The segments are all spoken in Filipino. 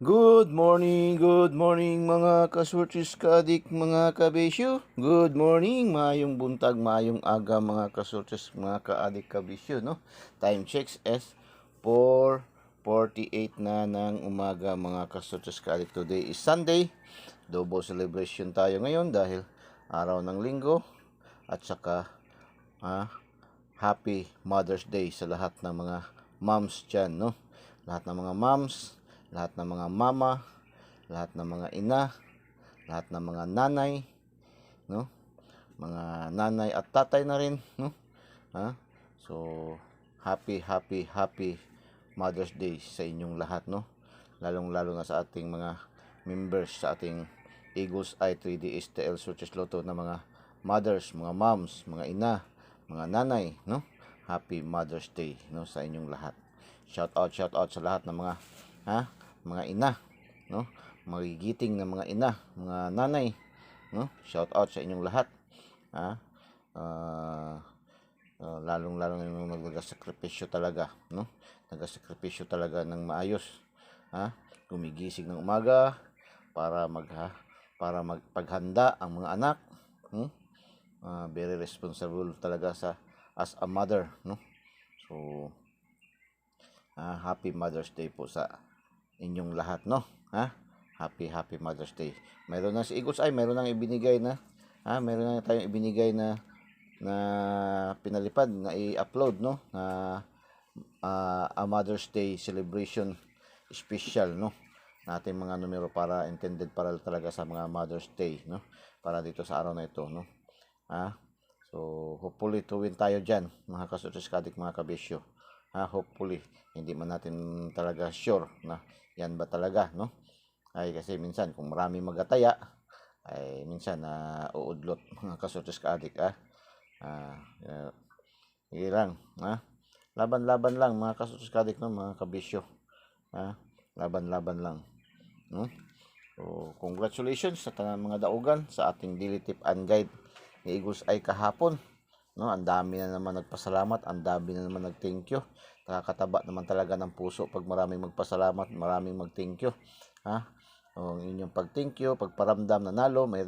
Good morning mga kasurtis kaadik, mga kabisyo. Good morning, mayong buntag, mayong aga mga kasurtis, mga kaadik kabisyo, no? Time checks is 4:48 na ng umaga mga kasurtis kaadik. Today is Sunday. Double celebration tayo ngayon dahil araw ng linggo at saka Happy Mother's Day sa lahat ng mga moms dyan, no? Lahat ng mga moms, lahat ng mga mama, lahat ng mga ina, lahat ng mga nanay, no? Mga nanay at tatay na rin, no? So, happy Mother's Day sa inyong lahat, no? Lalong-lalo na sa ating mga members sa ating Eagles Eye 3D STL Searches Lotto na mga mothers, mga moms, mga ina, mga nanay, no? Happy Mother's Day, no, sa inyong lahat. Shout out sa lahat ng mga ina, no? Magigiting na mga ina, mga nanay, no? Shout out sa inyong lahat. Lalong-lalo na yung nagsakripisyo talaga, no? Nagsakripisyo talaga ng maayos. Gumigising ng umaga para magpaghanda ang mga anak. Very responsible talaga as a mother, no? So happy Mother's Day po sa inyong lahat, no? Happy Mother's Day. Meron na si Eagles ay meron nang ibinigay na meron na tayong ibinigay na pinalipad na i-upload, no? Na a Mother's Day celebration special, no? Nating mga numero para intended para talaga sa mga Mother's Day, no? Para dito sa araw na ito, no? So hopefully to win tayo diyan, mga kasutis-kadik, mga kabisyo. Hopefully hindi man natin talaga sure na yan ba talaga, no? Ay kasi minsan kung marami magataya ay minsan uudlot, mga kasutis-kadik. Sige lang, laban-laban lang mga kasutis-kadik, no, mga kabisyo. Laban-laban lang, no? So congratulations sa tanang mga daugan sa ating daily tip and guide ni Eagles ay kahapon, no? Ang dami na naman nagpasalamat, ang dami na naman nag-thank you. Nakakataba naman talaga ng puso pag maraming magpasalamat, maraming mag-thank you. Ang inyong pag-thank you, pagparamdam na nalo, may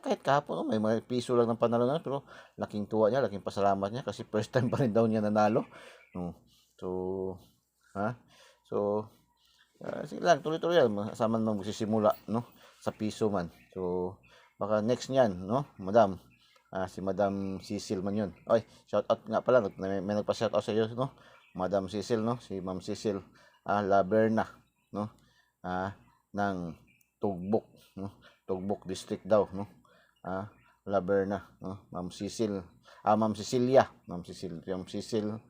kahit kahapon, may piso lang ng panalo na, pero laking tuwa niya, laking pasalamat niya kasi first time pa rin daw niya nanalo. So, sige lang, tuloy-tuloy yan, sama naman magsisimula, no? Sa piso man. So, baka next niyan, no, madam, si Madam Cecil man yun. Oy, shout out nga pala, may nagpa-shout out sa iyo, no? Madam Cecil, no? Si Ma'am Cecil Laberna, no? Ng Tugbok, no? Tugbok District daw, no? Laberna, no? Ma'am Cecil, Ma'am Cecilia,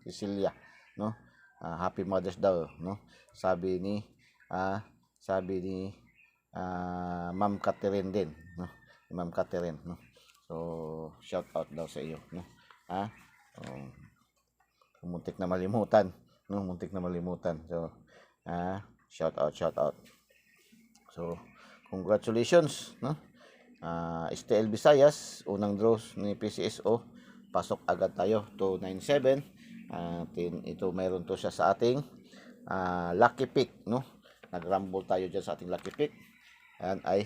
Cecilia, no? Happy Mother's daw, no? Sabi ni Ma'am Catherine din, no? Ma'am Catherine, no? So shout out daw sa iyo, no? Muntik na malimutan, no? Muntik na malimutan. So shout out. So congratulations, no? STL Visayas, unang draws ni PCSO, pasok agad tayo 297. Ito mayroon to siya sa ating lucky pick, no? Nagrumble tayo diyan sa ating lucky pick. Ayan ay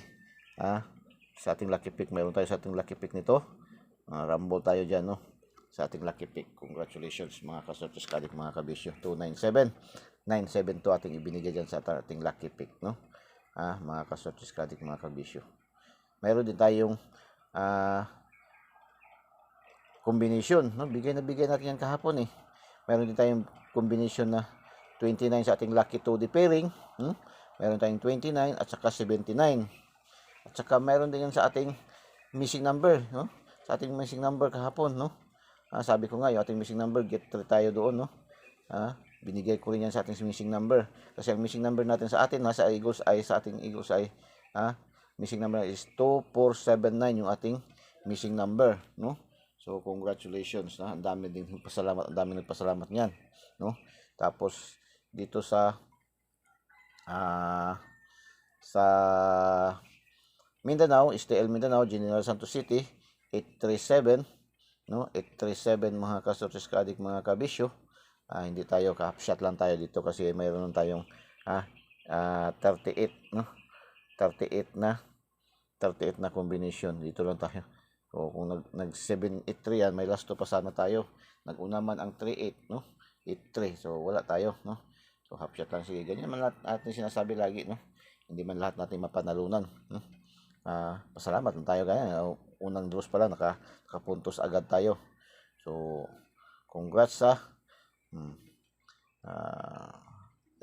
sa ating lucky pick, mayroon tayo sa ating lucky pick nito. Rumble tayo diyan, no? Sa ating lucky pick. Congratulations mga kasortes kadik, mga kabisyo. 297 972 ating ibinigay diyan sa ating lucky pick, no? Mga kasortes kadik, mga kabisyo. Mayroon din tayong combination, no? Bigay natin yan kahapon eh. Mayroon din tayong combination na 29 sa ating lucky 2D pairing. Mayroon tayong 29 at saka 79. At saka mayroon din yan sa ating missing number, no? Sa ating missing number kahapon, no? Sabi ko nga, yung ating missing number, get 3 tayo doon, no? Binigay ko rin yan sa ating missing number. Kasi ang missing number natin sa atin, sa Eagles Eye, sa ating Eagles Eye, missing number is 2479 yung ating missing number, no? So congratulations, na ang dami din pasalamat, ang dami nagpasalamat niyan, no? Tapos dito sa Mindanao, STL Mindanao, General Santos City, 837, no? 837 mga kasortes kadik, mga kabisyo. Hindi tayo ka-shot lang tayo dito kasi mayroon tayong 38, no? 38 na 38 na combination. Dito lang tayo. So kung nag 783 yan, may last 2 pa sana tayo. Nag-una man ang 38, no? 83. So wala tayo, no? So half shot lang, sige. Ganyan man lahat ating sinasabi lagi, no? Hindi man lahat natin mapanalunan, no? Pasalamat lang tayo kaya unang draws pa lang nakapuntos agad tayo. So congrats sa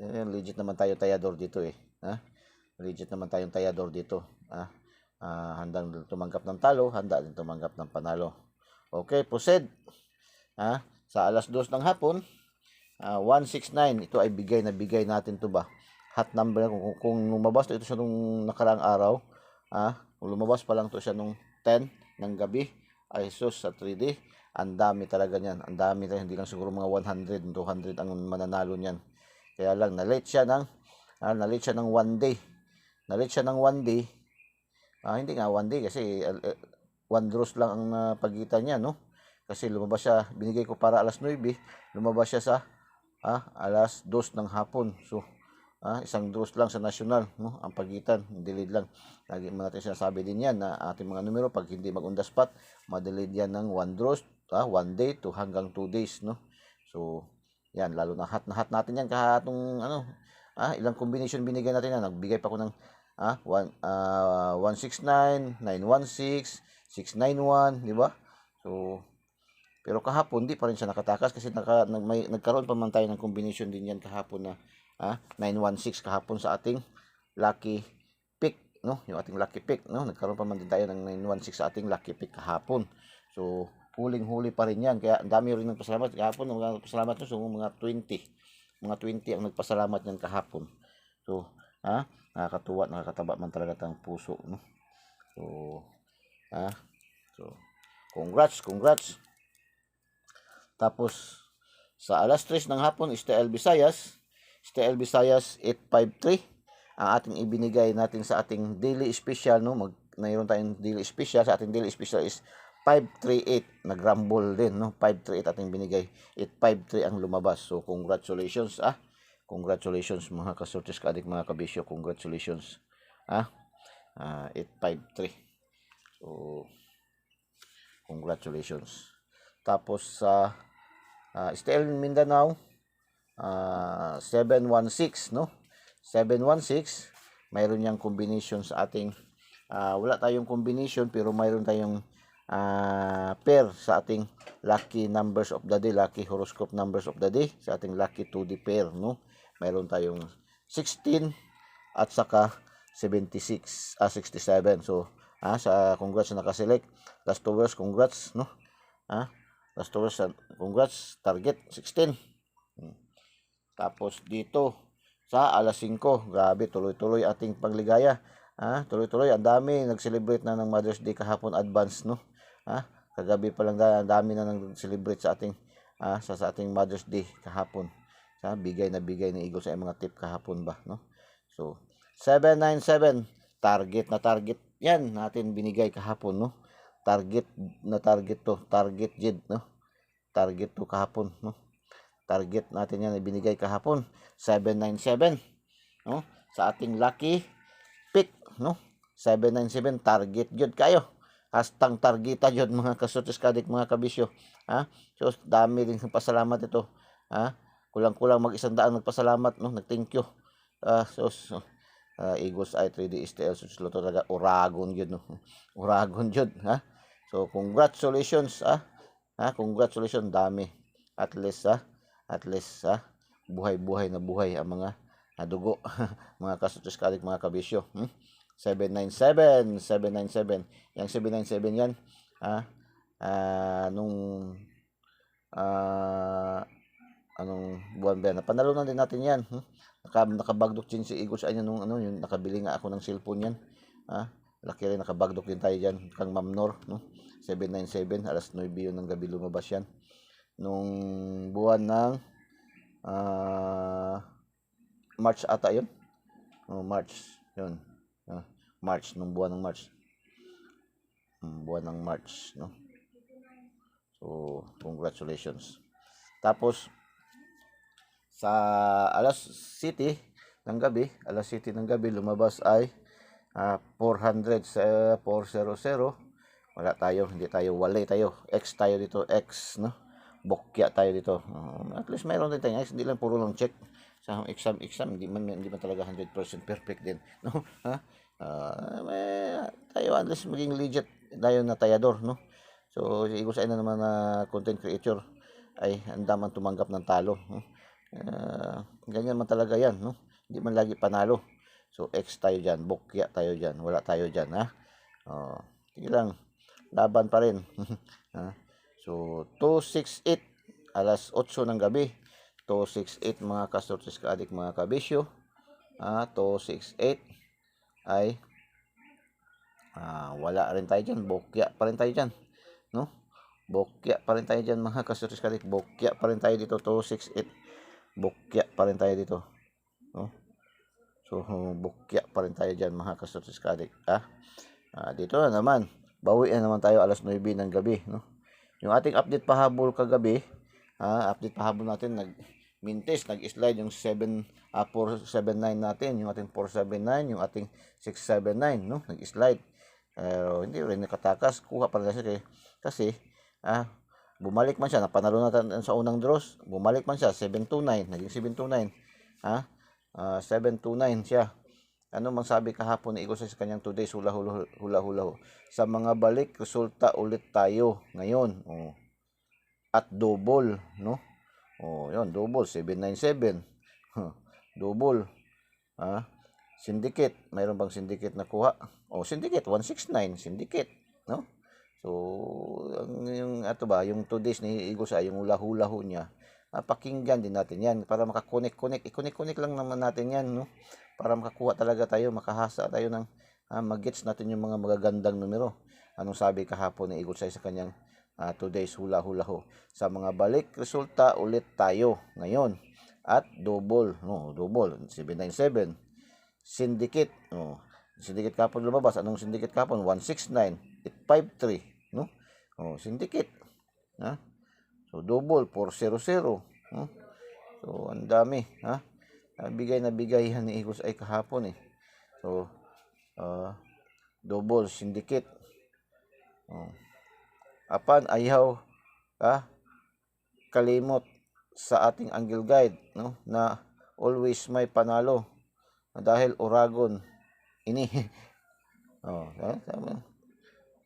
legit naman tayo tayador dito eh. Legit naman tayong tayador dito. Handang tumanggap ng talo, handa din tumanggap ng panalo. Okay, proceed. Sa alas 2 ng hapon, 169, ito ay bigay natin to ba? Hot number, kung lumabas ito siya nung nakaraang araw, kung lumabas pa lang to siya nung 10 ng gabi, ay sus, sa 3D, ang dami talaga niyan. Ang dami talaga, hindi lang siguro mga 100, 200 ang mananalo niyan. Kaya lang, na-late siya ng 1 day. Na-late siya ng 1 day. Hindi nga 1 day kasi 1 draws lang ang pagitan niya, no? Kasi lumabas siya, binigay ko para alas 9, lumabas siya sa alas 2 ng hapon. So, isang draws lang sa national, no? Ang pagitan, delayed lang. Lagi mo natin sinasabi din yan na ating mga numero, pag hindi mag-on the spot, ma-delayed yan ng 1 draws, 1 day to hanggang 2 days, no? So, yan, lalo na hat natin yan kahatong ilang combination binigay natin yan. Nagbigay pa ko ng 169, 916, 691, di ba? So, pero kahapon di pa rin siya nakatakas kasi nagkaroon pa man tayo ng combination din yan kahapon na 916 kahapon sa ating lucky pick, no? Yung ating lucky pick, no? Nagkaroon pa man din tayo ng 916 sa ating lucky pick kahapon. So, huling-huli pa rin yan. Kaya ang dami rin nagpasalamat kahapon. Mga nagpasalamat nyo, so mga 20 ang nagpasalamat yan kahapon. So, nakakatuwa, nakakataba man talaga ng puso, no? So, congrats. Tapos, sa alas 3 ng hapon, STL Visayas 853, ang ating ibinigay natin sa ating daily special, no? Mayroon tayong daily special. Sa ating daily special is 538, nag-rumble din, no? 538 ating binigay, 853 ang lumabas. So congratulations, congratulations mga kasortes kaadik, mga kabisyo, congratulations. 853. So congratulations. Tapos sa STL Mindanao 716, no? 716, mayroon niyang combination sa ating wala tayong combination pero mayroon tayong pair sa ating lucky numbers of the day, lucky horoscope numbers of the day, sa ating lucky 2D pair, no? Mayroon tayong 16 at saka 76, 67. So, sa congrats na nakaselect. Last hours, congrats, no? Last hours, congrats, target 16. Tapos dito sa alas 5, grabe, tuloy-tuloy ating pagligaya. Tuloy-tuloy, ang dami nag-celebrate na ng Mother's Day kahapon advance, no? Kagabi pa lang ang dami na nag-celebrate sa ating sa ating Mother's Day kahapon. Bigay ni Eagle sa mga tip kahapon ba, no? So 797, target na target yan natin binigay kahapon, no? Target to, target jid, no? Target to kahapon, no? Target natin yan ibinigay kahapon, 797, no? Sa ating lucky pick, no? 797, target jud kayo. Hastang targeta jud mga kasutis kadik, mga kabisyo. So dami rin pasalamat ito. Kulang-kulang mag-100 nagpasalamat, no? Nag-thank you. Eagles Eye 3D STL suslo talaga, uragon jud, no? Uragon jud, So congratulations, congratulations, dami. At least buhay na buhay ang mga dugo mga kasutos kalik, mga kabisyo. 797. Yang 797 yan nung anong buwan ba, napanalunan din natin yan. Nakabagdok din si Eagles ay nung yung nakabili nga ako ng cellphone yan. Laki rin, nakabagdok din tayo dyan kang Ma'am Nor, no? 797, alas 9 yun ng gabi lumabas yan nung buwan ng March ata yun. March yun. March, nung buwan ng March. Buwan ng March, no? So congratulations. Tapos sa Alas City ng gabi, alas 7 ng gabi, lumabas ay 400 sa 400. Wala tayo, hindi tayo, wala tayo. X tayo dito, X, no? Bokya tayo dito. At least mayroon din tayo, hindi lang puro lang check. Sa exam, hindi man talaga 100% perfect din, no? Ha? Tayo at least maging legit tayo na tayador, no? So, si Eagles ay na naman na content creator ay handa man tumanggap ng talo, no? Ganyan man talaga yan, no? Hindi man lagi panalo. So, X tayo dyan, bokya tayo dyan, wala tayo dyan, ha? Sige lang, laban pa rin. So, 268, alas 8 ng gabi. 268 mga kasortes kaadik mga kabisyo. 268 ay wala rin tayo dyan, bokya pa rin tayo dyan, no? Bokya pa rin tayo dyan mga kasortes kaadik, bokya pa rin tayo dito. 268, bokya pa rin tayo dito, no? So, bukya pa rin tayo dyan mga kasortes kaadik. Dito na naman, bawi na naman tayo alas 9 ng gabi, no? Yung ating update pahabol kagabi, update pahabol natin, nag-mintis, nag-slide yung 479 natin, yung ating 479, yung ating 679, no? Nag-slide. Hindi rin nakatakas, kuha pa rin siya kasi, bumalik man siya, napanalo natin sa unang draws, bumalik man siya, 729, naging 729, 729 siya. Ano mang sabi kahapon ni Eagles sa kanyang 2 days hula. Sa mga balik, resulta ulit tayo ngayon. At double, no? Yun, double, 797. Double. Syndicate, mayroon bang syndicate na kuha? Syndicate, 169, syndicate, no? So, yung 2 days ni Eagles ay yung hula-hula niya. Pakinggan din natin yan para makakonek-connect. I-connect lang naman natin yan, no? Para makakuha talaga tayo, makahasa tayo ng mag-gets natin yung mga magagandang numero. Anong sabi kahapon ni Eagles sa kanyang 2 days hula. Sa mga balik, resulta ulit tayo ngayon. At double, no? Double, 797. Syndicate, no? Syndicate kapon lumabas. Anong syndicate kapon? 169, 853, no? Syndicate. So, double, 400. No? So, ang dami. Bigay na bigay yan ni Eagles ay kahapon eh. So, double, syndicate. Apan, ayaw kalimot sa ating angle guide, no? Na always may panalo. Dahil Oragon, ini.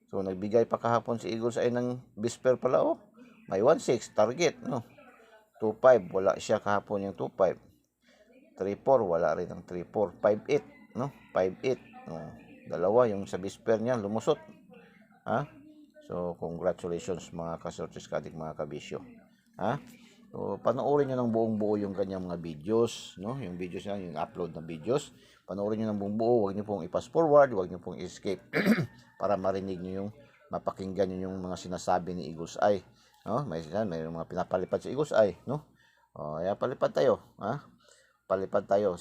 So, nagbigay pa kahapon si Eagles ay ng bisper pala, may 16 target, no? 25, wala siya kahapon yung 25. 34, wala rin ang 34. 58, no? 58. Dalawa yung sa bisper niya lumusot. So, congratulations mga kasortes kaadik mga kabisyo. So, panoorin nyo ng buong buo yung kanyang mga videos, no? Yung videos niya, yung upload na videos. Panoorin nyo ng buong buo, huwag nyo pong i-pass forward, huwag nyo pong escape para marinig nyo yung, mapakinggan nyo yung mga sinasabi ni Eagles Eye, no? May mga pinapalipad sa Eagles Eye, no? Palipad tayo, palipad tayo,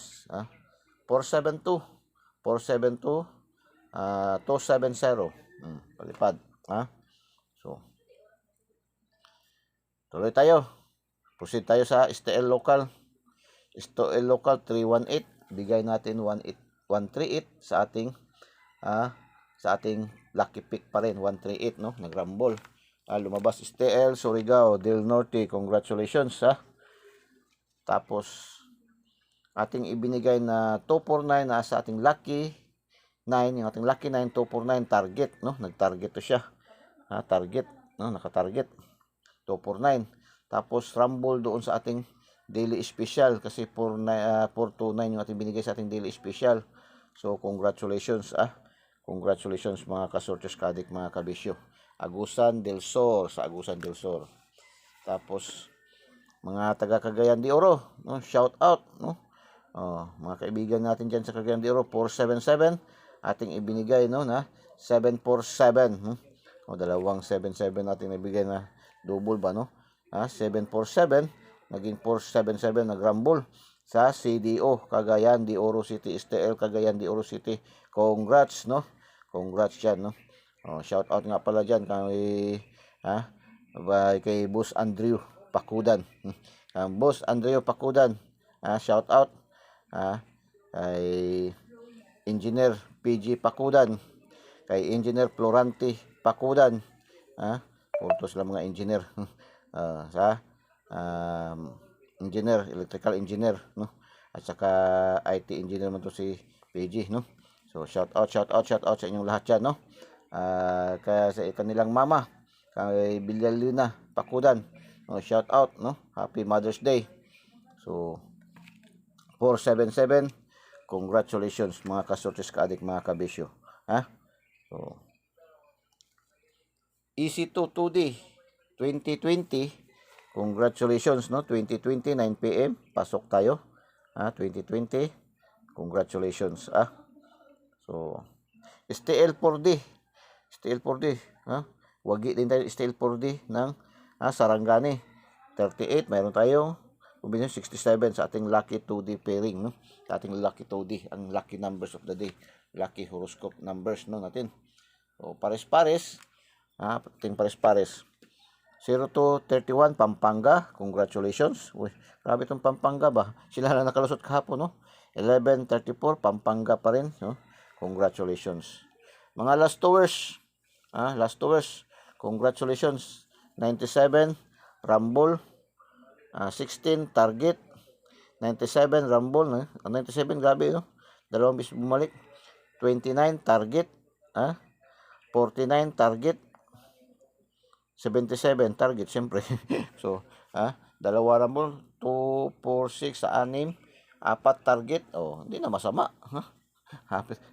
472, 472, 270, palipad, So, tuloy tayo. Proceed tayo sa STL local. STL local 318, bigay natin 138 sa ating lucky pick pa rin, 138, no? Nagrumble. Lumabas STL Surigao del Norte. Congratulations, Tapos ating ibinigay na 249 na sa ating lucky 9, yung ating lucky 9 249 target, no? Nag-target to siya. Target, no? Naka-target 249. Tapos rumble doon sa ating daily special kasi 429 yung ating binigay sa ating daily special. So, congratulations, Congratulations mga kasortes kaadik mga kabisyo. Agusan del Sur, sa Agusan del Sur. Tapos, mga taga Cagayan de Oro, no? Shout out, no? Mga kaibigan natin dyan sa Cagayan de Oro, 477 ating ibinigay, no? Na 747, dalawang 77 natin ibigay na double ba, no? 747 naging 477, nagrumble sa CDO Cagayan de Oro City, STL Cagayan de Oro City. Congrats, no? Congrats dyan, no? Shout out nga pala dyan kay Boss Andrew Pakudan. Boss Andrew Pakudan, shout out. kay Engineer PG Pakudan, kay Engineer Florante Pakudan, puro sila mga engineer. Sa engineer, electrical engineer, no? At saka IT engineer man to si PG, no? So shout out sa inyong lahat dyan, no? Kaya sa kanilang mama, kay Villalina Pakudan, no? Shout out, no? Happy Mother's Day. So 477, congratulations mga kasortes kaadik, mga kabisyo. So EC2 2D 2020, congratulations, no? 2020 9 PM pasok tayo. 2020, congratulations. So STL 4D, wagi din tayo STL 4D ng Sarangani 38. Mayroon tayong combination 67 sa ating lucky 2D pairing, no? Sa ating lucky 2D, ang lucky numbers of the day, lucky horoscope numbers, no, natin. So pares-pares, ating pares-pares. 0 to 31, Pampanga, congratulations. Uy, grabe itong Pampanga ba? Sila na nakalusot kahapon, no? 11:34, Pampanga pa rin, no? Congratulations. Mga last hours, congratulations. 97, Rumble, 16, Target, 97, Rumble, no? 97, grabe, no? Dalawang bis bumalik. 29, Target, 49, Target, 77, Target, siyempre. So, dalawa Rumble, 2, 4, 6 sa 6, 4 Target. Hindi na masama.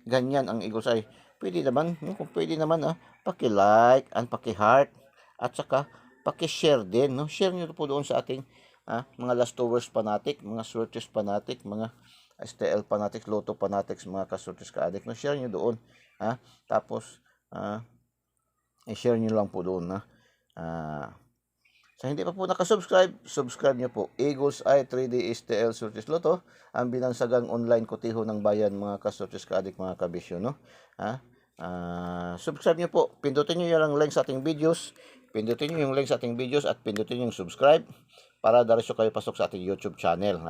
Ganyan ang Eagles Eye. Pwede naman, kung pwede naman, paki-like and paki-heart at saka paki-share din, no? Share niyo po doon sa ating mga last hours fanatic, mga sorties fanatic, mga STL fanatics, Lotto fanatics, mga kasorties ka-addict, no? Share niyo doon, tapos i-share niyo lang po doon, sa hindi pa po nakasubscribe, subscribe niyo po. Eagles Eye 3D STL Sorties Lotto, ang binansagang online kotiho ng bayan, mga kasorties ka-addict, mga kabisyo, no? Subscribe niyo po. Pindutin niyo yung link sa ating videos. Pindutin niyo yung link sa ating videos at pindutin niyo yung subscribe para diretso kayo pasok sa ating YouTube channel,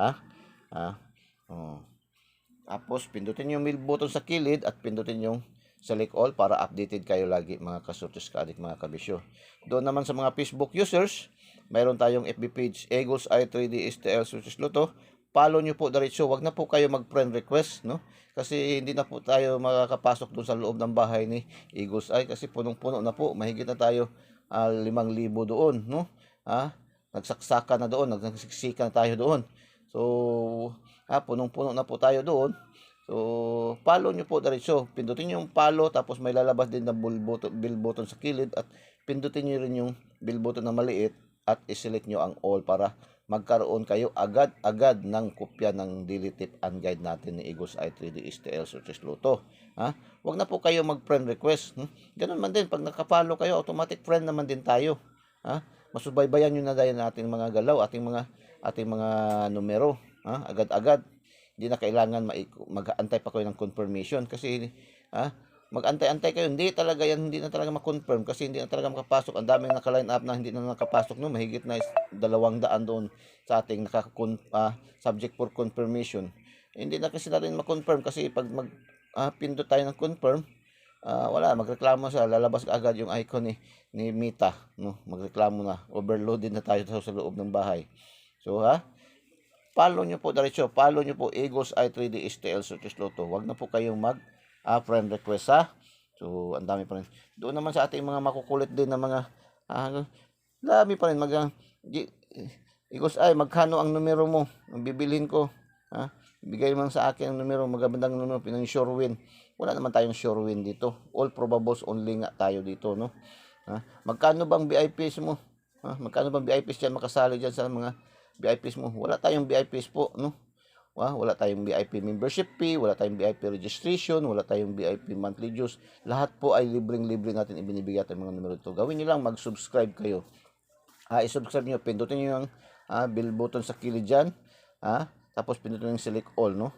Tapos pindutin niyo yung bell button sa kilid at pindutin yung select all para updated kayo lagi, mga kasortes ka-addict, mga kabisyo. Doon naman sa mga Facebook users, mayroon tayong FB page, Eagles Eye 3D STL Sorties Lotto. Follow nyo po diretso. Wag na po kayo mag-friend request, no? Kasi hindi na po tayo makakapasok doon sa loob ng bahay ni Eagles Eye kasi punong-puno na po. Mahigit na tayo 5,000 doon, no? Nagsaksakan na doon, nagsiksikan na tayo doon. So, punong-puno na po tayo doon. So, follow nyo po diretso. Pindutin nyo yung follow, tapos may lalabas din na bell button sa kilid at pindutin nyo rin yung bell button na maliit at iselect nyo ang all para magkaroon kayo agad-agad ng kopya ng daily tip and guide natin ni Eagles Eye 3D STL Sorties Lotto. Wag na po kayo mag-friend request. Ganun man din, pag naka-follow kayo, automatic friend naman din tayo. Masubaybayan nyo na dahil ating mga galaw, ating mga numero. Agad-agad. Hindi na kailangan mag-antay pa kayo ng confirmation kasi mag-antay-antay kayo, hindi na talaga ma-confirm kasi hindi na talaga makapasok. Ang daming naka-line up na hindi na nakapasok, no? Mahigit na 200 doon sa ating subject for confirmation. Hindi na kasi natin ma-confirm kasi pag pindot tayo ng confirm, wala, magreklamo siya, lalabas agad yung icon ni Mita, no? Magreklamo na, overloaded na tayo sa loob ng bahay. So follow nyo po diretso. Follow nyo po Eagles Eye 3D STL Sorties Lotto. Wag na po kayong friend request, So, ang dami pa rin. Doon naman sa ating mga makukulit din na mga dami pa rin Eagles Eye, magkano ang numero mo? Ang bibilhin ko. Bigay man sa akin ang numero, magandang numero, pinang sure win. Wala naman tayong sure win dito. All probables only nga tayo dito, no? Magkano bang VIPs mo? Magkano bang VIPs diyan makasali diyan sa mga VIPs mo? Wala tayong VIPs po, no? Wala tayong VIP membership fee, wala tayong VIP registration, wala tayong VIP monthly dues. Lahat po ay libreng-libre natin ibinibigay ating mga numero ito. Gawin niyo lang, mag-subscribe kayo. I-subscribe niyo, pindutin niyo yung bell button sa kilid diyan. Tapos pindutin yung select all, no?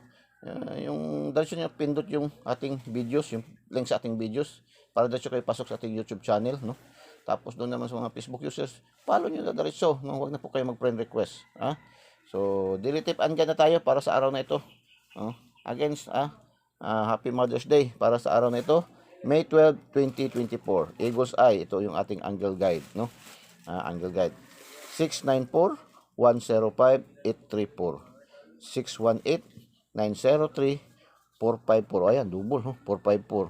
Yung diretso niyo pindot yung ating videos, yung link sa ating videos para diretso kayo pasok sa ating YouTube channel, no? Tapos doon naman sa mga Facebook users, follow nyo na diretso, no? Huwag na po kayo mag-friend request. So, daily tip and guide na tayo para sa araw na ito. against Happy Mother's Day para sa araw na ito, May 12, 2024. Eagle's Eye, ito yung ating angle guide, no? Angle guide. 694-105-834. 618-903-454. Ayan, double, no? 454.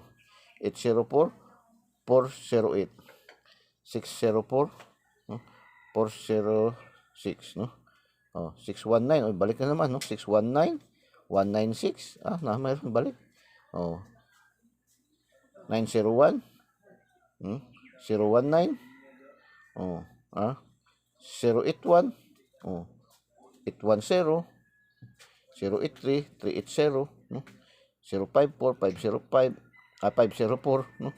804-408. 604, no? 406, no? 619. Balik na naman, no? 619, 196. Mayroon balik. 901, 019, 081, 810, 083, 380, no? 054, 505, 504, no?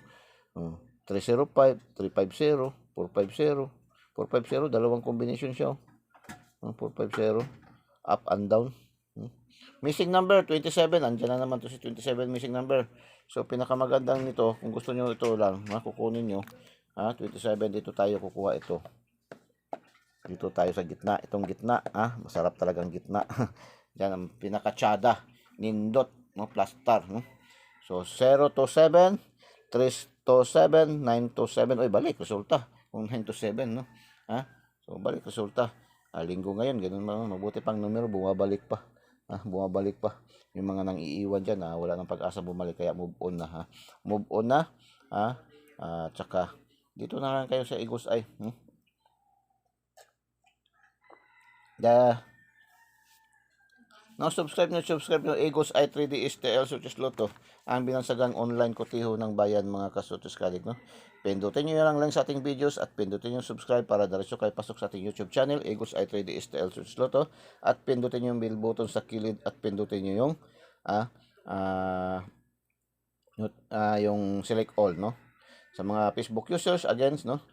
305, 350, 450, 450, dalawang combination siya. 450, up and down. Missing number, 27. Andiyan na naman to si 27 missing number. So, pinakamagandang nito, kung gusto nyo ito lang, kukunin nyo. 27, dito tayo kukuha ito. Dito tayo sa gitna. Itong gitna, masarap talagang gitna. Yan ang pinakatsada. Nindot, no? Plastar, no? So, 0 to 7, 3 to 7, 9 to 7. Oy, balik, resulta. Kung 9 to 7, no? So, balik, resulta. Linggo ngayon, ganun mabuti pang numero, bumabalik pa. Bumabalik pa. Yung mga nang iiwan dyan, wala nang pag-asa bumalik, kaya move on na, Move on na, tsaka, dito na lang kayo sa Eagle's Eye. Now, subscribe nyo Eagle's Eye 3D STL Sutis Lotto, ang binansagang online kotiho ng bayan, mga kasutis kalig, no? Pindutin nyo lang sa ating videos at pindutin nyo subscribe para diretso kayo pasok sa ating YouTube channel, Eagle's Eye 3D STL Sutis Lotto, at pindutin nyo yung bell button sa kilid at pindutin nyo yung yung select all, no? Sa mga Facebook users, again, no?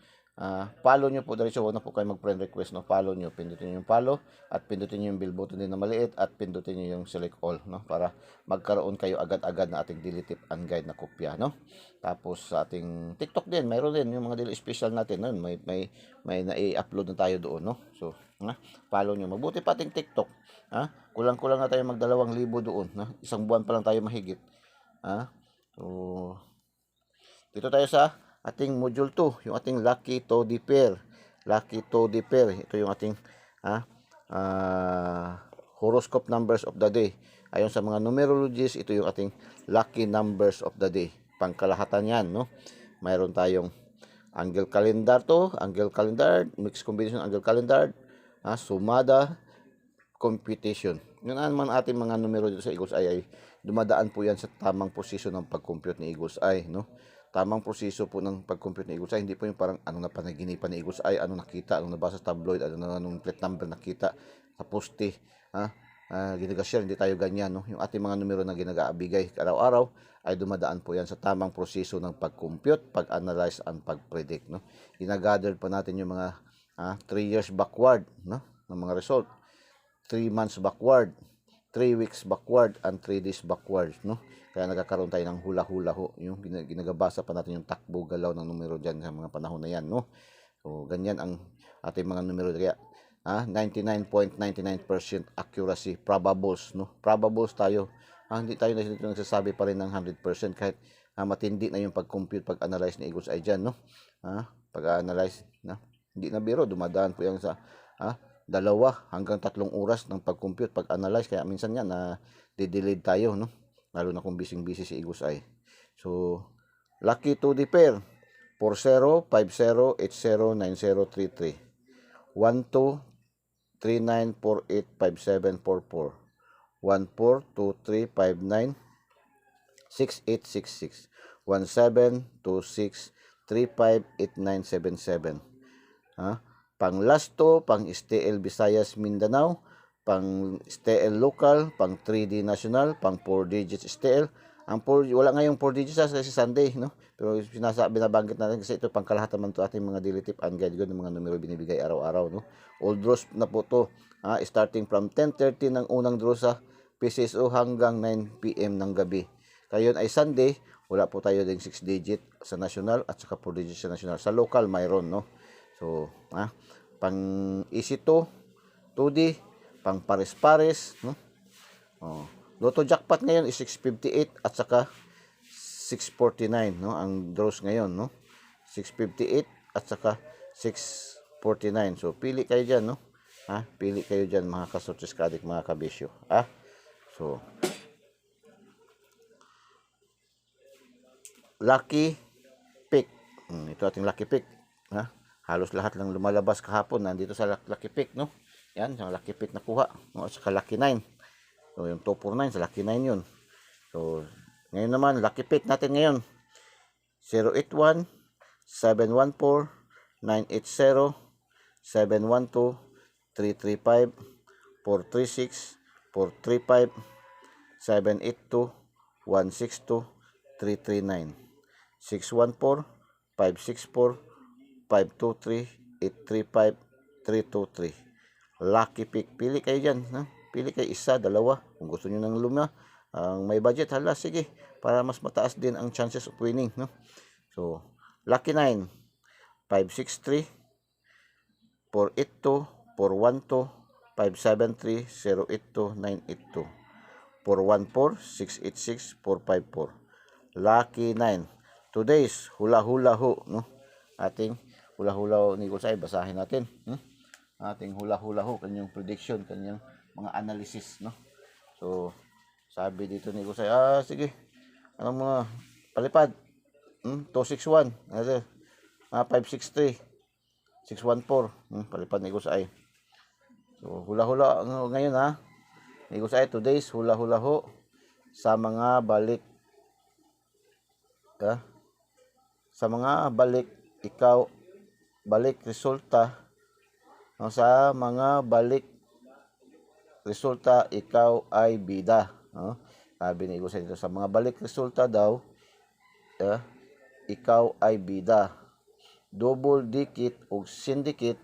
Follow nyo po diretso, wag na po kayo mag-friend request, no? Follow nyo, pindutin nyo yung follow at pindutin nyo yung bell button din na maliit at pindutin nyo yung select all, no? Para magkaroon kayo agad-agad na ating daily tip and guide na kopya, no? Tapos sa ating TikTok din, mayroon din yung mga daily special natin, no? May na-i-upload na tayo doon, no? So, follow nyo. Mabuti pa ating TikTok, kulang-kulang na tayo mag 2,000 doon, no? Isang buwan pa lang tayo mahigit. So, dito tayo sa ating module 2, yung ating lucky toddy pair. Lucky toddy pair. Ito yung ating horoscope numbers of the day. Ayon sa mga numerologies, ito yung ating lucky numbers of the day. Pangkalahatan yan, no? Mayroon tayong angle calendar angle calendar, mixed combination angle calendar, sumada, computation. Yun naman ating mga numero dito sa Eagle's Eye ay dumadaan po yan sa tamang posisyon ng pag-compute ni Eagle's Eye, no? Tamang proseso po ng pag-compute ni Eagle's Eye, hindi po yung parang ano na panaginipan ni Eagle's Eye, ano nakita, ano nabasa sa tabloid, anong plate number nakita sa poste, ginaga-share, hindi tayo ganyan, no? Yung ating mga numero na ginagaabigay araw-araw ay dumadaan po yan sa tamang proseso ng pag-compute, pag-analyze, and pag-predict, no? Ginagather pa natin yung mga 3 years backward, no? Ng mga result, 3 months backward, 3 weeks backward, and 3 days backward, no? Kaya nagkakaroon tayo ng hula-hula ho, yung ginagabasa pa natin yung takbo galaw ng numero dyan sa mga panahon na yan, no? So, ganyan ang ating mga numero. Kaya 99.99% accuracy, probables, no? Probables tayo. Hindi tayo nagsasabi pa rin ng 100% kahit matindi na yung pag-compute, pag-analyze ni Eagle's Eye dyan, no? Pag-analyze, no? Hindi na biro, dumadaan po yan sa 2 hanggang 3 oras ng pag-compute, pag-analyze. Kaya minsan yan di-delayed tayo, no? Lalo na kung busy si Eagle's Eye. So, lucky to the pair, 40, 50, 80, 90, 33. 12, 39, 48, 57, 44. 14, 23, 59, 68, 66. 17, 26, 35, 89, 77. Pang Lasto, pang STL Visayas Mindanao, pang STL local, pang 3D national, pang 4 digits STL. Ang 4, wala ngayong 4 digits kasi Sunday, no? Pero binabanggit natin kasi ito pang kalahatan man to ating mga daily tip and guide, ng mga numero binibigay araw-araw, no? All draws na po to, starting from 10:30 ng unang draw sa PCSO hanggang 9 PM ng gabi. Kayon ay Sunday, wala po tayo ding 6 digit sa national at saka 4 digits sa national. Sa local mayroon, no? So, pang easy to 2D, pang pares-pares, no? Lotto jackpot ngayon is 658 at saka 649, no? Ang draws ngayon, no? 658 at saka 649. So pili kayo diyan, no? Ha? Pili kayo diyan mga kasotes kadik, mga kabisyo. Ha? So lucky pick. Ito ating lucky pick, ha? Halos lahat lang lumalabas kahapon nandito sa lucky pick, no? Yan, sa lucky pick nakuha, no? At saka lucky 9. So yung 249 sa lucky 9 yun. So ngayon naman, lucky pick natin ngayon. 081 714 980 712 335 436 435 782 162 339 614 564 523 835 323. Lucky pick. Pili kayo dyan. Ha? Pili kayo isa, dalawa. Kung gusto nyo ng luma, ang may budget, hala, sige. Para mas mataas din ang chances of winning. No? So, lucky 9, 563, 482, 412, 573, 082, 982, 414, 686, 454. Lucky 9. Today's hula-hula ho. No? Ating hula-hula ho ni Gusay. Basahin natin. Ating hula-hula ho, kanyang prediction, kanyang mga analysis, no? So, sabi dito ni Gusay, sige, ano mga palipad, 261, 563, 614, palipad ni Gusay. So, hula-hula ngayon, ha, ni Gusay, today's hula-hula ho, sa mga balik, sa mga balik, balik resulta, no, sa mga balik resulta, ikaw ay bida. No? Sabi ni Gusay dito, sa mga balik resulta daw, ikaw ay bida. Double dikit o syndicate,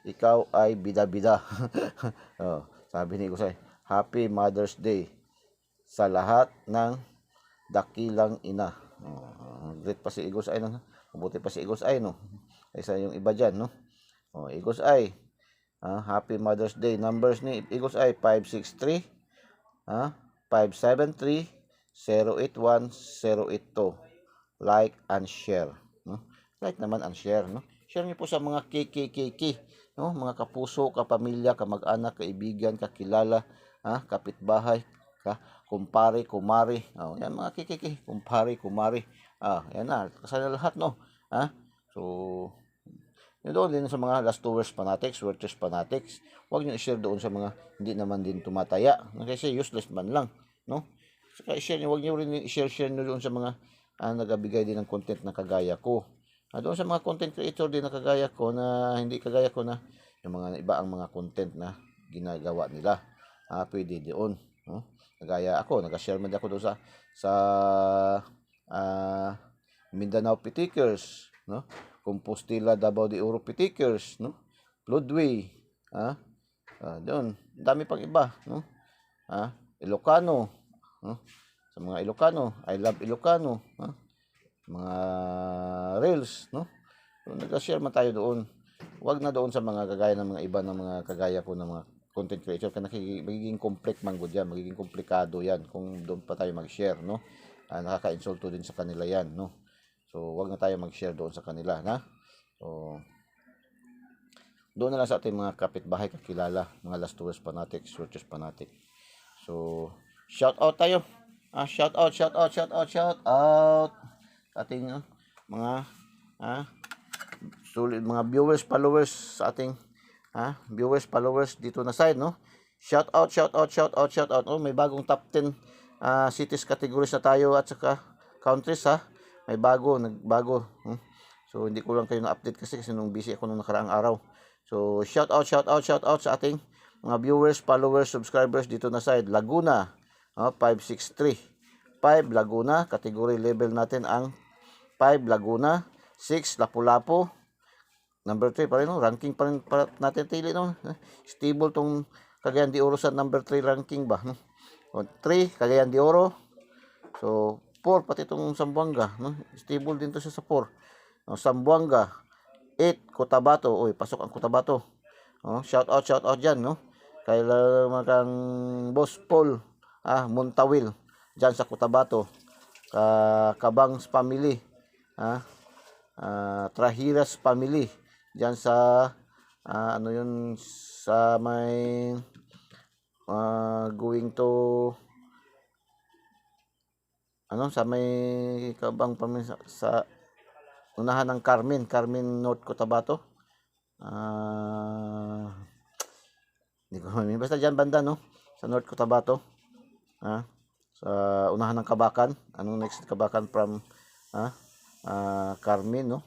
ikaw ay bida-bida. Sabi ni Gusay, Happy Mother's Day sa lahat ng dakilang ina. Great pa si Igos ay, no? Mabuti pa si Igos ay, no? Isa yung iba dyan, no? Igos ay, Happy Mother's Day. Numbers ni Igos ay 563, 573, 081, 082. Like and share, no? Like naman and share, no? Share niyo po sa mga KKKK, no? Mga kapuso, kapamilya, kamag-anak, kaibigan, kakilala, kapitbahay, kumpare, kumari. Yan mga KKK, kumpare, kumari. Yan na, kasama lahat, no? So doon din sa mga last tours fanatics, workers fanatics, huwag nyo i-share doon sa mga hindi naman din tumataya. Kasi useless man lang, no? Saka i-share nyo, huwag nyo rin i-share nyo doon sa mga nagabigay din ng content na kagaya ko. Doon sa mga content creator din na kagaya ko, na hindi kagaya ko, na yung mga iba ang mga content na ginagawa nila. Pwede doon, no? Kagaya ako, nag-share man ako doon sa Mindanao Pitikers, no? Compostela, Davao de Oro Pitikers, no? Floodway, doon, dami pang iba, no? Ilocano, no? Sa mga Ilocano, I love Ilocano, mga reels, no? So, nag-share man tayo doon. Huwag na doon sa mga kagaya ng mga iba ng mga kagaya ko ng mga content creator, kaya magiging complex man good yan, magiging komplikado yan kung doon pa tayo mag-share, no? Nakaka-insulto din sa kanila yan, no? So, wag na tayo mag-share doon sa kanila, na? So, doon na lang sa ating mga kapitbahay, kakilala, mga last tours fanatics, searchers fanatic. So, shout out tayo. Shout out sa ating mga sulit, mga viewers, followers sa ating viewers, followers dito na side, no? Shout out. May bagong top 10 cities categories na tayo, at saka countries, may nagbago. So, hindi ko lang kayo na-update kasi nung busy ako nung nakaraang araw. So, shout out sa ating mga viewers, followers, subscribers dito na side. Laguna, 563. 5 Laguna, category level natin ang 5 Laguna. 6 Lapu-Lapu. Number 3 pa rin, no? Ranking pa rin natin tili, no? Stable tong Cagayan de Oro sa number 3 ranking ba, no? 3 Cagayan de Oro. So, 4 pati itong Zamboanga, no? Stable din to sa 4. Zamboanga. 8 Cotabato. Pasok ang Cotabato. Shout out dyan, no? Kay makang Boss Paul Muntawil diyan sa Cotabato, Cabangs family, Trahiras family diyan sa ano yun, sa may going to sa may Kabang family sa unahan ng Carmen North Cotabato. Hindi ko alam. Basta dyan banda, no? Sa North Cotabato. Sa unahan ng Kabakan. Anong next Kabakan from Carmen, no?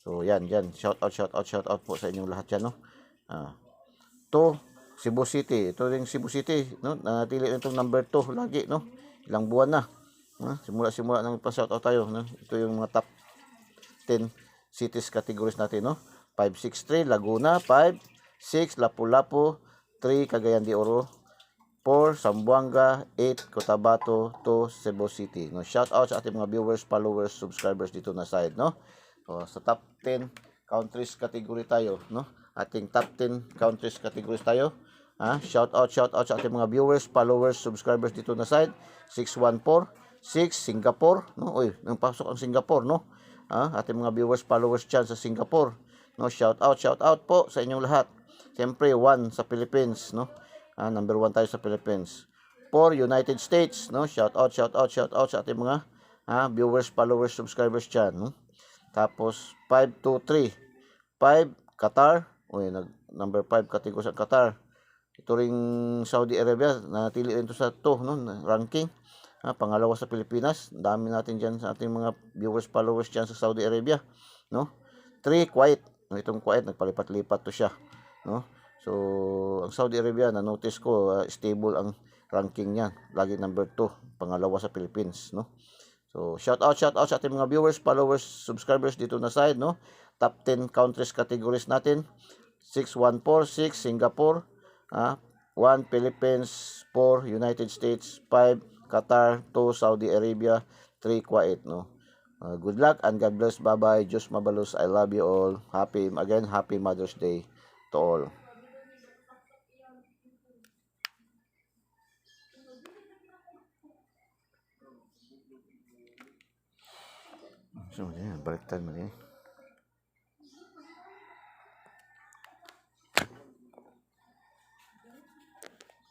So, yan. Shout out po sa inyong lahat yan, no? To Cebu City. Ito ring Cebu City, no? Nanatili itong number 2 lagi, no? Ilang buwan na. Simula nang pa-shout out tayo, no? Ito yung mga top 10 cities categories natin, no? 563 Laguna, 5-6 Lapu-Lapu, 3 Cagayan de Oro, 4 Zamboanga, 8 Cotabato, 2 Cebu City. No, shout out sa ating mga viewers, followers, subscribers dito na side, no? So, sa top 10 countries category tayo, no? Ating top 10 countries categories tayo. Shout out sa ating mga viewers, followers, subscribers dito na side. 614 Singapore, no? Oy, nang pasok ang Singapore, no? Ating mga viewers, followers dyan sa Singapore, no? Shout out po sa inyong lahat. Siyempre, 1 sa Philippines, no? Number 1 tayo sa Philippines. 4 United States, no? Shout out sa ating mga viewers, followers, subscribers dyan, no? Tapos 523 5 Qatar. Oy, number 5 category sa Qatar. Ito ring Saudi Arabia, nanatili rin to sa 2, no? Ranking. Pangalawa sa Pilipinas. Dami natin dyan sa ating mga viewers, followers dyan sa Saudi Arabia, no? 3 Kuwait. Itong Kuwait, nagpalipat-lipat to siya, no? So, ang Saudi Arabia, na-notice ko, stable ang ranking niya. Lagi number 2, pangalawa sa Philippines, no? So, shout out sa ating mga viewers, followers, subscribers dito na side, no? Top 10 countries categories natin. 614 Singapore, 1 Philippines, 4 United States, 5 Qatar, 2 Saudi Arabia, 3 Kuwait, no? Good luck and God bless. Bye-bye. Diyos mabalos. I love you all. Happy Mother's Day to all. So, baliktad mo